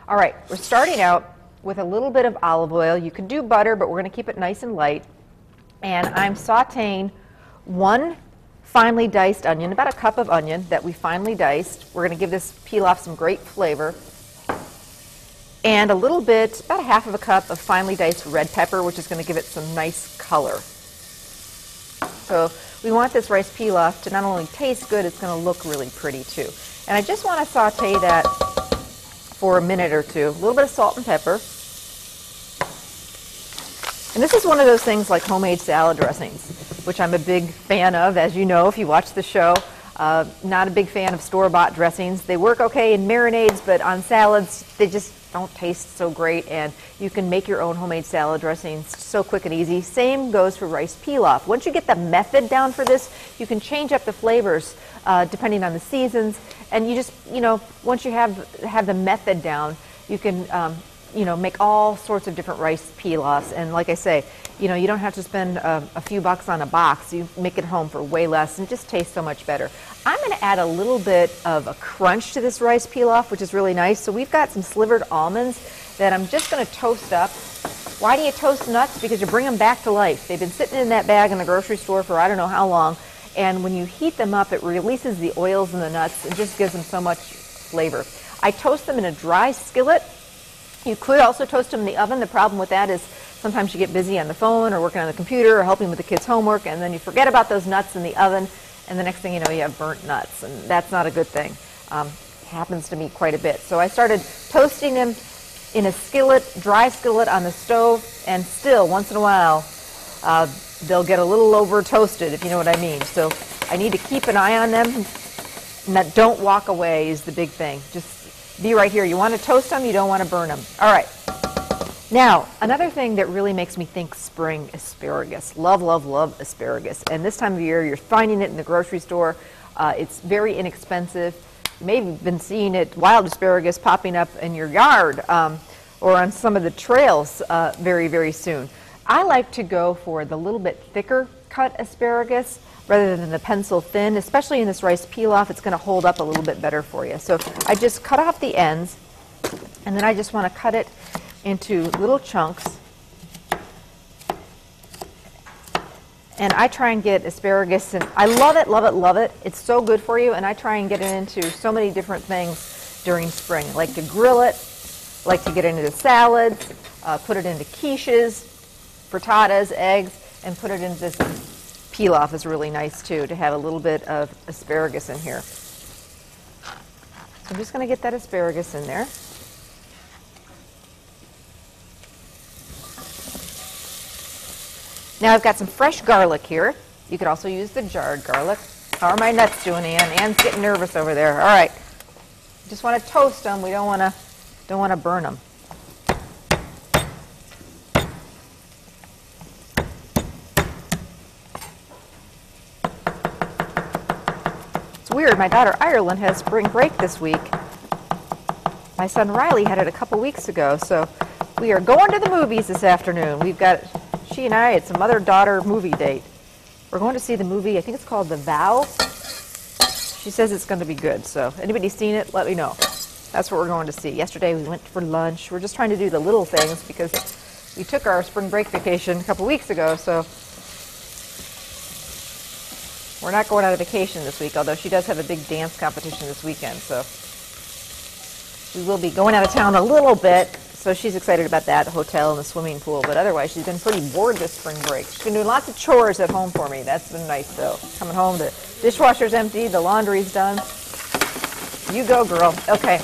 All right, we're starting out with a little bit of olive oil. You could do butter, but we're going to keep it nice and light. And I'm sauteing one finely diced onion, about a cup of onion that we finely diced. We're going to give this pilaf some great flavor. And a little bit, about a half of a cup of finely diced red pepper, which is going to give it some nice color. So we want this rice pilaf to not only taste good, it's going to look really pretty too. And I just want to saute that for a minute or two. A little bit of salt and pepper. And this is one of those things like homemade salad dressings, which I'm a big fan of, as you know if you watch the show. Not a big fan of store-bought dressings. They work okay in marinades, but on salads they just don't taste so great, and you can make your own homemade salad dressings so quick and easy. Same goes for rice pilaf. Once you get the method down for this, you can change up the flavors depending on the seasons, and you just, once you have the method down, you can make all sorts of different rice pilafs. And like I say, you don't have to spend a few bucks on a box. You make it home for way less and it just tastes so much better. I'm going to add a little bit of a crunch to this rice pilaf, which is really nice. So we've got some slivered almonds that I'm just going to toast up. Why do you toast nuts? Because you bring them back to life. They've been sitting in that bag in the grocery store for I don't know how long. And when you heat them up, it releases the oils in the nuts and just gives them so much flavor. I toast them in a dry skillet. You could also toast them in the oven. The problem with that is sometimes you get busy on the phone or working on the computer or helping with the kids' homework, and then you forget about those nuts in the oven, and the next thing you know, you have burnt nuts, and that's not a good thing. Happens to me quite a bit. So I started toasting them in a skillet, dry skillet on the stove, and still, once in a while, they'll get a little over toasted, if you know what I mean. So I need to keep an eye on them, and that don't walk away is the big thing. Just be right here. You want to toast them, you don't want to burn them. All right. Now, another thing that really makes me think spring, asparagus. Love, love, love asparagus. And this time of year, you're finding it in the grocery store. It's very inexpensive. You may have been seeing it, wild asparagus, popping up in your yard or on some of the trails very, very soon. I like to go for the little bit thicker cut asparagus rather than the pencil thin, especially in this rice pilaf. It's going to hold up a little bit better for you. So I just cut off the ends, and then I just want to cut it into little chunks. And I try and get asparagus, and I love it, love it, love it. It's so good for you, and I try and get it into so many different things during spring. I like to grill it, like to get it into salads, put it into quiches, frittatas, eggs, and put it into this pilaf is really nice too, to have a little bit of asparagus in here. So I'm just going to get that asparagus in there. Now I've got some fresh garlic here. You could also use the jarred garlic. How are my nuts doing, Ann? Ann's getting nervous over there. All right. Just want to toast them. We don't want to burn them. Weird, my daughter Ireland has spring break this week. My son Riley had it a couple weeks ago, so we are going to the movies this afternoon. She and I had some mother-daughter movie date. We're going to see the movie, I think it's called The Vow. She says it's going to be good, so anybody seen it, let me know. That's what we're going to see. Yesterday we went for lunch. We're just trying to do the little things because we took our spring break vacation a couple weeks ago, so we're not going on a vacation this week, although she does have a big dance competition this weekend, so we will be going out of town a little bit, so she's excited about that, the hotel and the swimming pool, but otherwise she's been pretty bored this spring break. She's been doing lots of chores at home for me. That's been nice, though. Coming home, the dishwasher's empty, the laundry's done. You go, girl. Okay.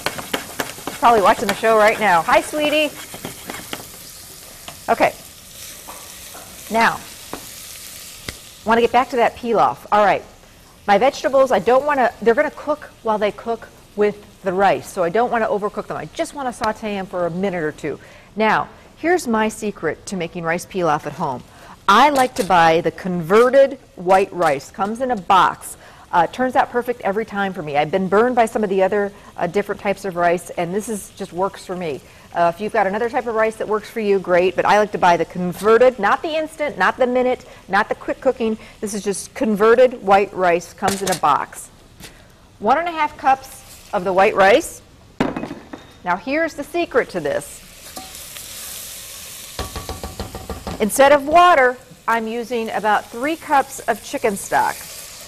Probably watching the show right now. Hi, sweetie. Okay. Now, I want to get back to that pilaf. All right, my vegetables, they're going to cook while they cook with the rice, so I don't want to overcook them. I just want to saute them for a minute or two. Now, here's my secret to making rice pilaf at home. I like to buy the converted white rice. Comes in a box. Turns out perfect every time for me. I've been burned by some of the other different types of rice, and this just works for me. If you've got another type of rice that works for you, great, but I like to buy the converted, not the instant, not the minute, not the quick cooking. This is just converted white rice, comes in a box. 1.5 cups of the white rice, Now here's the secret to this. Instead of water, I'm using about 3 cups of chicken stock.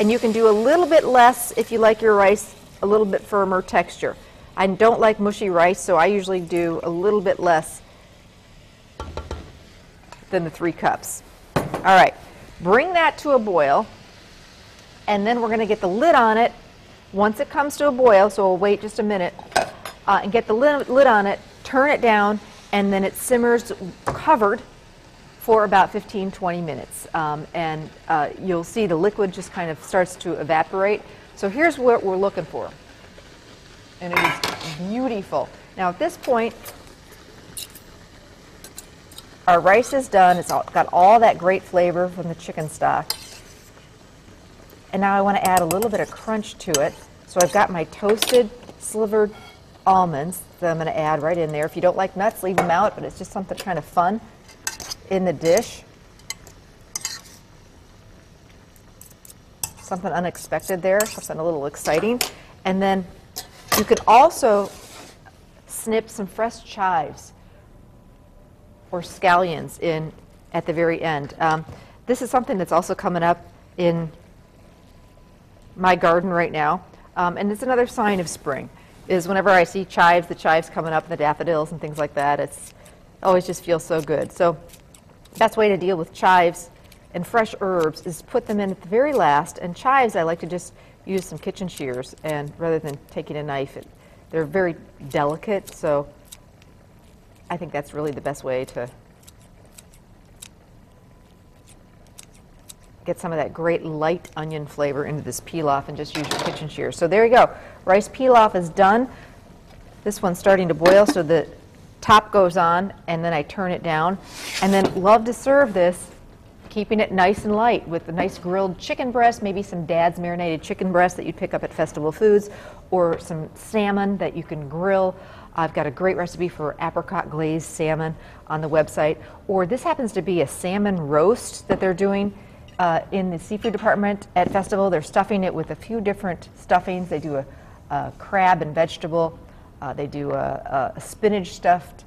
And you can do a little bit less if you like your rice a little bit firmer texture. I don't like mushy rice, so I usually do a little bit less than the 3 cups. All right, bring that to a boil, and then we're going to get the lid on it once it comes to a boil, so we'll wait just a minute, and get the lid on it, turn it down, and then it simmers covered for about 15-20 minutes. You'll see the liquid just kind of starts to evaporate. So here's what we're looking for. And it is beautiful. Now at this point, our rice is done. It's got all that great flavor from the chicken stock. And now I want to add a little bit of crunch to it. So I've got my toasted, slivered almonds that I'm going to add right in there. If you don't like nuts, leave them out, but it's just something kind of fun in the dish. Something unexpected there, something a little exciting. And then you could also snip some fresh chives or scallions in at the very end. This is something that's also coming up in my garden right now. And it's another sign of spring, is whenever I see chives, the chives coming up, the daffodils and things like that, it's always just feels so good. So best way to deal with chives and fresh herbs is put them in at the very last. And chives, I like to just use some kitchen shears, and rather than taking a knife, they're very delicate, so I think that's really the best way to get some of that great light onion flavor into this pilaf, and just use your kitchen shears. So there you go. Rice pilaf is done. This one's starting to boil, so the top goes on, and then I turn it down. And then love to serve this, keeping it nice and light with a nice grilled chicken breast, maybe some Dad's marinated chicken breast that you'd pick up at Festival Foods, or some salmon that you can grill. I've got a great recipe for apricot glazed salmon on the website. Or this happens to be a salmon roast that they're doing in the seafood department at Festival. They're stuffing it with a few different stuffings. They do a crab and vegetable. They do a spinach stuffed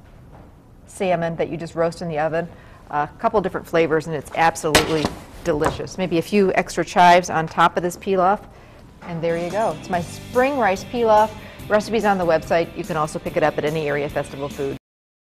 salmon that you just roast in the oven. A couple different flavors, and it's absolutely delicious. Maybe a few extra chives on top of this pilaf, and there you go. It's my spring rice pilaf. Recipes on the website. You can also pick it up at any area Festival Food.